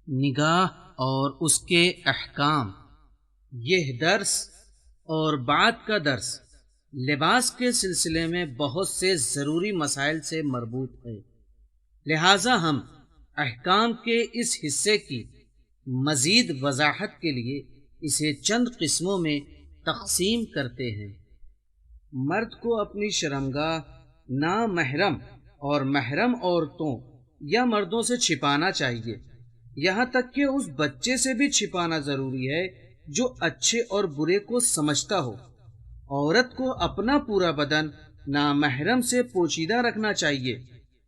نگاہ اور اس کے احکام۔ یہ درس اور بعد کا درس لباس کے سلسلے میں بہت سے ضروری مسائل سے مربوط ہے، لہٰذا ہم احکام کے اس حصے کی مزید وضاحت کے لیے اسے چند قسموں میں تقسیم کرتے ہیں۔ مرد کو اپنی شرمگاہ نامحرم اور محرم عورتوں یا مردوں سے چھپانا چاہیے، یہاں تک کہ اس بچے سے بھی چھپانا ضروری ہے جو اچھے اور برے کو سمجھتا ہو۔ عورت کو اپنا پورا بدن نامحرم سے پوشیدہ رکھنا چاہیے،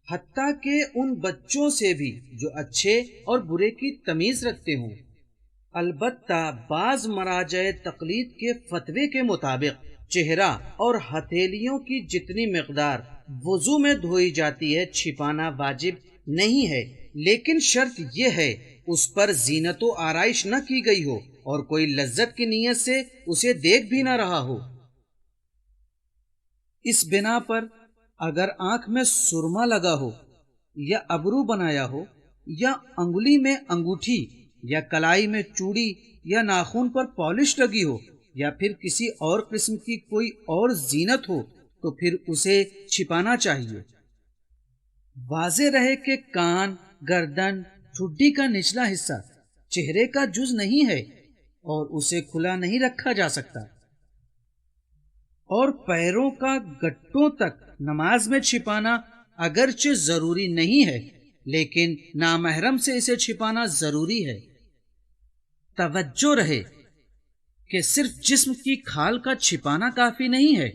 حتیٰ کہ ان بچوں سے بھی جو اچھے اور برے کی تمیز رکھتے ہوں۔ البتہ بعض مراجع تقلید کے فتوے کے مطابق چہرہ اور ہتھیلیوں کی جتنی مقدار وضو میں دھوئی جاتی ہے چھپانا واجب نہیں ہے، لیکن شرط یہ ہے اس پر زینت و آرائش نہ کی گئی ہو اور کوئی لذت کی نیت سے اسے دیکھ بھی نہ رہا ہو۔ اس بنا پر اگر آنکھ میں سرما لگا ہو یا ابرو بنایا ہو یا انگلی میں انگوٹھی یا کلائی میں چوڑی یا ناخن پر پالش لگی ہو یا پھر کسی اور قسم کی کوئی اور زینت ہو تو پھر اسے چھپانا چاہیے۔ واضح رہے کہ کان، گردن، ٹھڈی کا نچلا حصہ چہرے کا جز نہیں ہے اور اسے کھلا نہیں رکھا جا سکتا، اور پیروں کا گٹوں تک نماز میں چھپانا اگرچہ ضروری نہیں ہے لیکن نامحرم سے اسے چھپانا ضروری ہے۔ توجہ رہے کہ صرف جسم کی کھال کا چھپانا کافی نہیں ہے،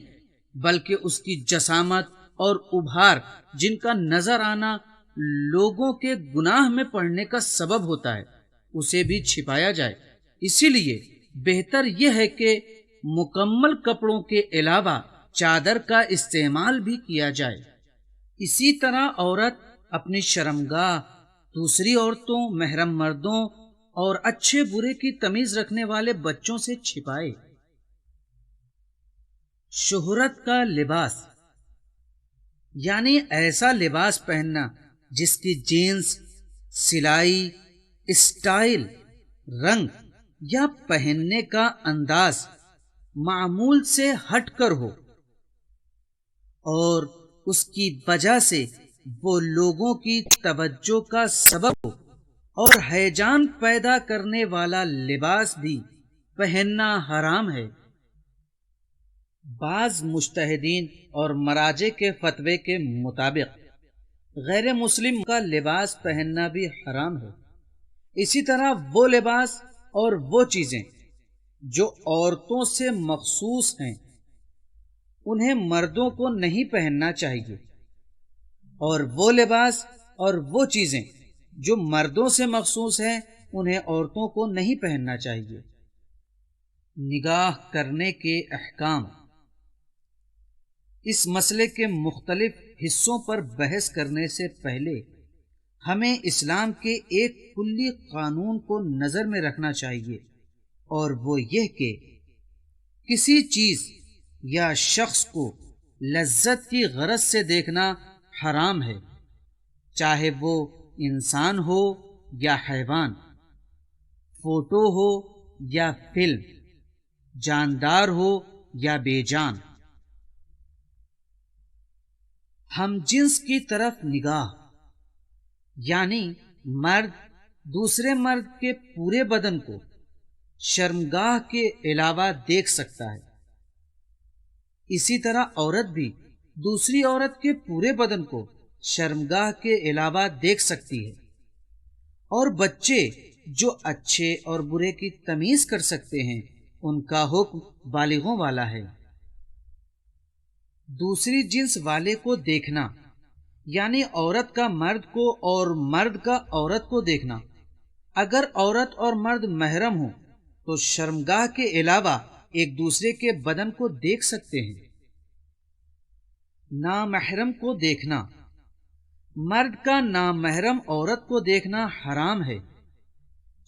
بلکہ اس کی جسامت اور ابھار جن کا نظر آنا لوگوں کے گناہ میں پڑنے کا سبب ہوتا ہے اسے بھی چھپایا جائے۔ اسی لیے بہتر یہ ہے کہ مکمل کپڑوں کے علاوہ چادر کا استعمال بھی کیا جائے۔ اسی طرح عورت اپنی شرمگاہ دوسری عورتوں، محرم مردوں اور اچھے برے کی تمیز رکھنے والے بچوں سے چھپائے۔ شہرت کا لباس یعنی ایسا لباس پہننا جس کی جنس، سلائی، اسٹائل، رنگ یا پہننے کا انداز معمول سے ہٹ کر ہو اور اس کی وجہ سے وہ لوگوں کی توجہ کا سبب ہو، اور ہیجان پیدا کرنے والا لباس بھی پہننا حرام ہے۔ بعض مجتہدین اور مراجع کے فتوے کے مطابق غیر مسلم کا لباس پہننا بھی حرام ہے۔ اسی طرح وہ لباس اور وہ چیزیں جو عورتوں سے مخصوص ہیں انہیں مردوں کو نہیں پہننا چاہیے، اور وہ لباس اور وہ چیزیں جو مردوں سے مخصوص ہیں انہیں عورتوں کو نہیں پہننا چاہیے۔ نگاہ کرنے کے احکام۔ اس مسئلے کے مختلف حصوں پر بحث کرنے سے پہلے ہمیں اسلام کے ایک کلی قانون کو نظر میں رکھنا چاہیے، اور وہ یہ کہ کسی چیز یا شخص کو لذت کی غرض سے دیکھنا حرام ہے، چاہے وہ انسان ہو یا حیوان، فوٹو ہو یا فلم، جاندار ہو یا بے جان۔ ہم جنس کی طرف نگاہ یعنی مرد دوسرے مرد کے پورے بدن کو شرمگاہ کے علاوہ دیکھ سکتا ہے، اسی طرح عورت بھی دوسری عورت کے پورے بدن کو شرمگاہ کے علاوہ دیکھ سکتی ہے، اور بچے جو اچھے اور برے کی تمیز کر سکتے ہیں ان کا حکم بالغوں والا ہے۔ دوسری جنس والے کو دیکھنا یعنی عورت کا مرد کو اور مرد کا عورت کو دیکھنا۔ اگر عورت اور مرد محرم ہوں تو شرمگاہ کے علاوہ ایک دوسرے کے بدن کو دیکھ سکتے ہیں۔ نامحرم کو دیکھنا۔ مرد کا نامحرم عورت کو دیکھنا حرام ہے۔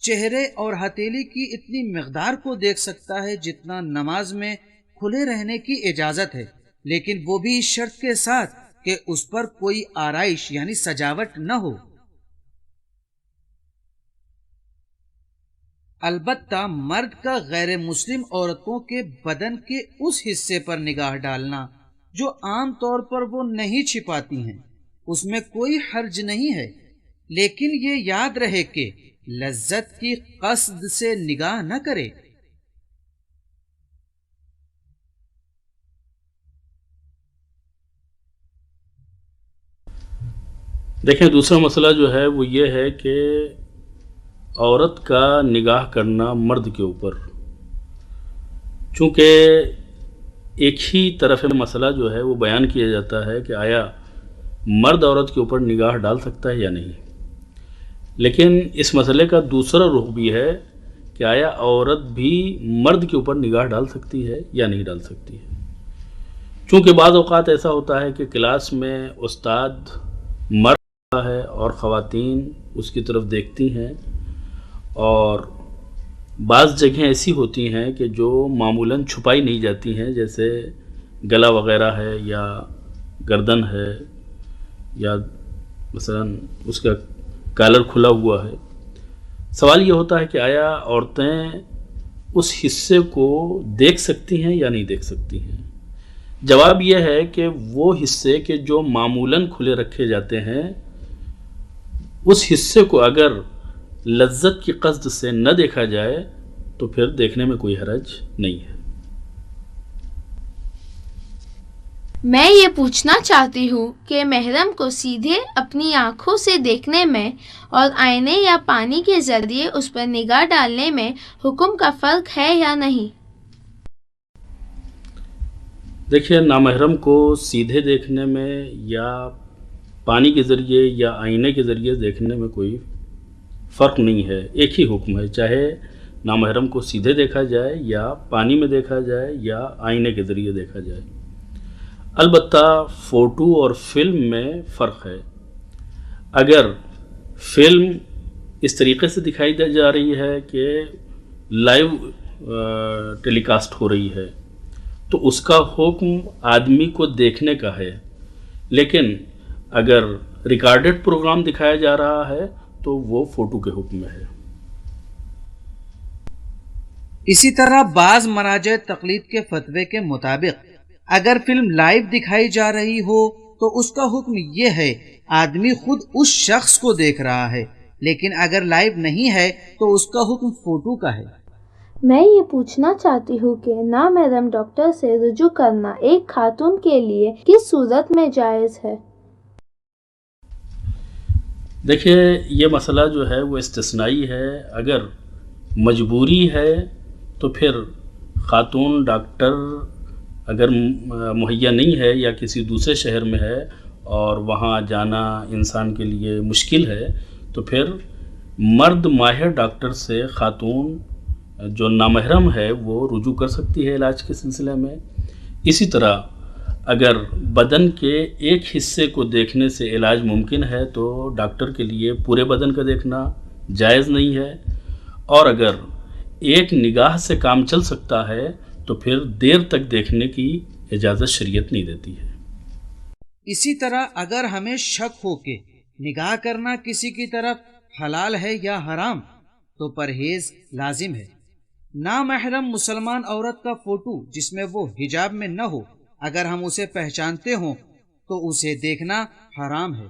چہرے اور ہتھیلی کی اتنی مقدار کو دیکھ سکتا ہے جتنا نماز میں کھلے رہنے کی اجازت ہے، لیکن وہ بھی اس شرط کے ساتھ کہ اس پر کوئی آرائش یعنی سجاوٹ نہ ہو۔ البتہ مرد کا غیر مسلم عورتوں کے بدن کے اس حصے پر نگاہ ڈالنا جو عام طور پر وہ نہیں چھپاتی ہیں، اس میں کوئی حرج نہیں ہے، لیکن یہ یاد رہے کہ لذت کی قصد سے نگاہ نہ کرے۔ دیکھیں، دوسرا مسئلہ جو ہے وہ یہ ہے کہ عورت کا نگاہ کرنا مرد کے اوپر، چونکہ ایک ہی طرف مسئلہ جو ہے وہ بیان کیا جاتا ہے کہ آیا مرد عورت کے اوپر نگاہ ڈال سکتا ہے یا نہیں، لیکن اس مسئلے کا دوسرا رخ بھی ہے کہ آیا عورت بھی مرد کے اوپر نگاہ ڈال سکتی ہے یا نہیں ڈال سکتی ہے۔ چونکہ بعض اوقات ایسا ہوتا ہے کہ کلاس میں استاد مرد ہے اور خواتین اس کی طرف دیکھتی ہیں، اور بعض جگہیں ایسی ہوتی ہیں کہ جو معمولاً چھپائی نہیں جاتی ہیں، جیسے گلا وغیرہ ہے یا گردن ہے یا مثلاً اس کا کالر کھلا ہوا ہے۔ سوال یہ ہوتا ہے کہ آیا عورتیں اس حصے کو دیکھ سکتی ہیں یا نہیں دیکھ سکتی ہیں؟ جواب یہ ہے کہ وہ حصے کے جو معمولاً کھلے رکھے جاتے ہیں، اس حصے کو اگر لذت کی قصد سے نہ دیکھا جائے تو پھر دیکھنے میں کوئی حرج نہیں ہے۔ میں یہ پوچھنا چاہتی ہوں کہ محرم کو سیدھے اپنی آنکھوں سے دیکھنے میں اور آئینے یا پانی کے ذریعے اس پر نگاہ ڈالنے میں حکم کا فرق ہے یا نہیں؟ دیکھیے، نامحرم کو سیدھے دیکھنے میں یا پانی کے ذریعے یا آئینے کے ذریعے دیکھنے میں کوئی فرق نہیں ہے، ایک ہی حکم ہے، چاہے نامحرم کو سیدھے دیکھا جائے یا پانی میں دیکھا جائے یا آئینے کے ذریعے دیکھا جائے۔ البتہ فوٹو اور فلم میں فرق ہے۔ اگر فلم اس طریقے سے دکھائی جا رہی ہے کہ لائیو ٹیلی کاسٹ ہو رہی ہے تو اس کا حکم آدمی کو دیکھنے کا ہے، لیکن اگر ریکارڈڈ پروگرام دکھایا جا رہا ہے تو وہ فوٹو کے حکم میں ہے۔ اسی طرح بعض مراجع تقلید کے فتوے کے مطابق اگر فلم لائیو دکھائی جا رہی ہو تو اس کا حکم یہ ہے آدمی خود اس شخص کو دیکھ رہا ہے، لیکن اگر لائیو نہیں ہے تو اس کا حکم فوٹو کا ہے۔ میں یہ پوچھنا چاہتی ہوں کہ نامحرم ڈاکٹر سے رجوع کرنا ایک خاتون کے لیے کس صورت میں جائز ہے؟ دیکھیے، یہ مسئلہ جو ہے وہ استثنائی ہے۔ اگر مجبوری ہے تو پھر خاتون ڈاکٹر اگر مہیا نہیں ہے یا کسی دوسرے شہر میں ہے اور وہاں جانا انسان کے لیے مشکل ہے تو پھر مرد ماہر ڈاکٹر سے خاتون جو نامحرم ہے وہ رجوع کر سکتی ہے علاج کے سلسلے میں۔ اسی طرح اگر بدن کے ایک حصے کو دیکھنے سے علاج ممکن ہے تو ڈاکٹر کے لیے پورے بدن کا دیکھنا جائز نہیں ہے، اور اگر ایک نگاہ سے کام چل سکتا ہے تو پھر دیر تک دیکھنے کی اجازت شریعت نہیں دیتی ہے۔ اسی طرح اگر ہمیں شک ہو کہ نگاہ کرنا کسی کی طرف حلال ہے یا حرام تو پرہیز لازم ہے۔ نامحرم مسلمان عورت کا فوٹو جس میں وہ حجاب میں نہ ہو، اگر ہم اسے پہچانتے ہوں تو اسے دیکھنا حرام ہے۔